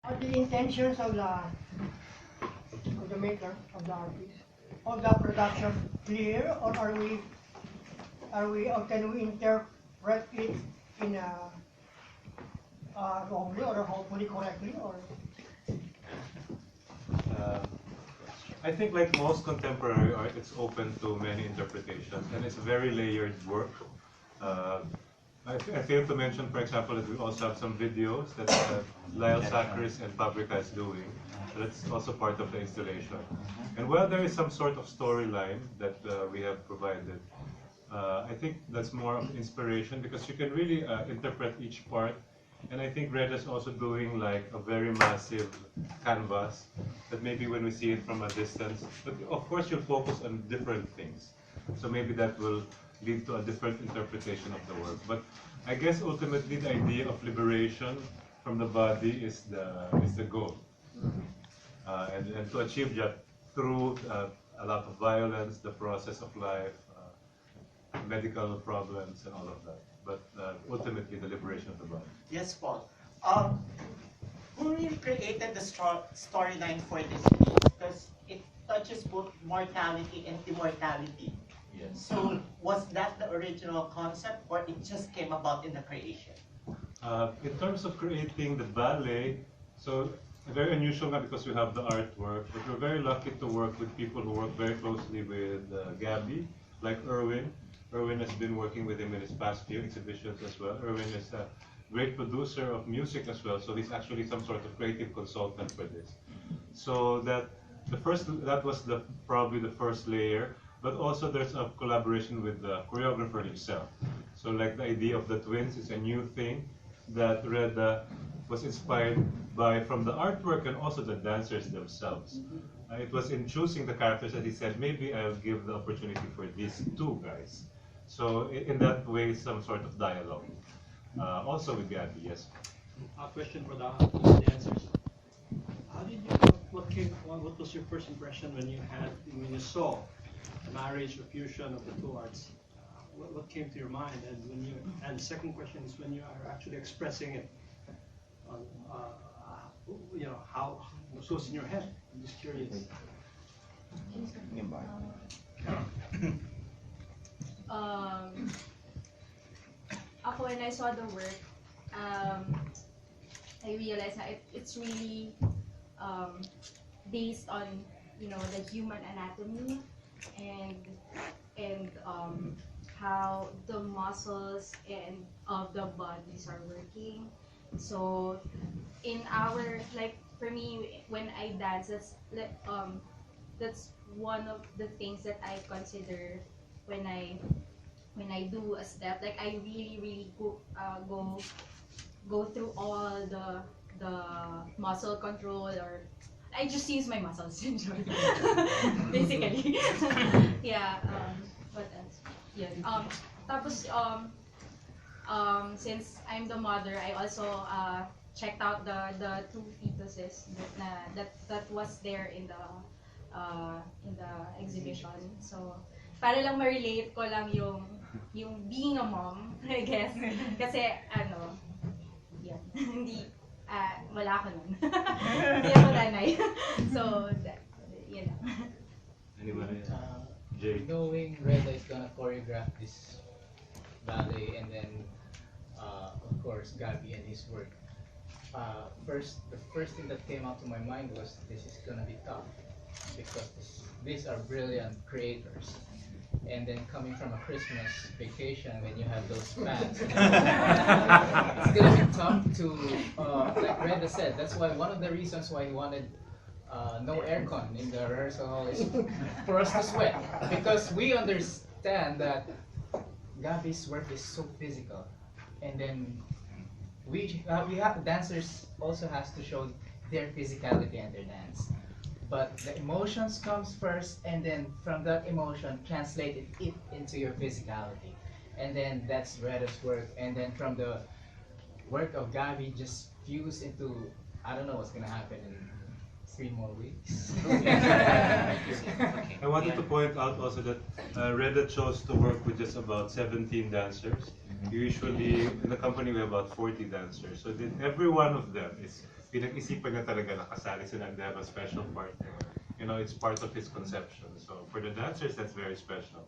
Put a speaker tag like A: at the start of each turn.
A: Are the intentions of the maker, of the artist, of the production clear, or or can we interpret it in a wrongly or hopefully correctly, or?
B: Uh, I think like most contemporary art, it's open to many interpretations, and it's a very layered work. Uh, I failed to mention, for example, that we also have some videos that Lyle Sacris and Fabrica is doing. So that's also part of the installation. And while there is some sort of storyline that we have provided, I think that's more of inspiration because you can really interpret each part. And I think Red is also doing like a very massive canvas that maybe when we see it from a distance, but of course you'll focus on different things. So maybe that will lead to a different interpretation of the work. But I guess ultimately the idea of liberation from the body is the goal. And to achieve that through a lot of violence, the process of life, medical problems and all of that. But ultimately the liberation of the body.
C: Yes, Paul. Who really created the storyline for this piece? Because it touches both mortality and immortality.
D: Yes.
C: So was that the original concept, or it just came about in the creation?
B: In terms of creating the ballet, so very unusual now because we have the artwork, but we're very lucky to work with people who work very closely with Gabby, like Erwin. Erwin has been working with him in his past few exhibitions as well. Erwin is a great producer of music as well, so he's actually some sort of creative consultant for this. So that was probably the first layer, but also there's a collaboration with the choreographer himself. So like the idea of the twins is a new thing that Reda was inspired by from the artwork and also the dancers themselves. It was in choosing the characters that he said, maybe I'll give the opportunity for these two guys. So in that way, some sort of dialogue. Also with Gabby, yes.
E: A question for the dancers. How did you? What was your first impression when you saw the marriage or fusion of the two arts? What came to your mind? And the second question is when you are actually expressing it. How it goes in your head. I'm just curious.
F: Ako, when I saw the work, I realized that it's really based on the human anatomy and how the muscles and of the bodies are working. So in our for me when I dance, that's one of the things that I consider when I do a step. Like I really go through all the muscle control, or I just use my muscles basically. Yeah. What else? Yeah. Tapos since I'm the mother, I also checked out the two fetuses that was there in the exhibition. So para lang ma-relate ko lang yung being a mom, I guess. Kasi yeah, hindi wala ako nun. Hindi ako nanay. So yun lang.
B: Anybody? Jay.
D: Knowing Reda is gonna choreograph this ballet, and then of course Gabby and his work. The first thing that came out to my mind was this is gonna be tough because these are brilliant creators. And then coming from a Christmas vacation when you have those fans, it's gonna be tough to, like Reda said, that's why one of the reasons why he wanted no aircon in the rehearsal hall is for us to sweat, because we understand that Gabby's work is so physical, and then we have dancers also has to show their physicality and their dance. But the emotions comes first, and then from that emotion, translate it into your physicality. And then that's Reda's work. And then from the work of Gabby, just fuse into, I don't know what's going to happen in 3 more weeks.
B: I wanted to point out also that Reda chose to work with just about 17 dancers. Usually in the company we have about 40 dancers. So every one of them is pinag-isipan niya talaga nakasali sila and they have a special partner. You know, it's part of his conception. So for the dancers, that's very special.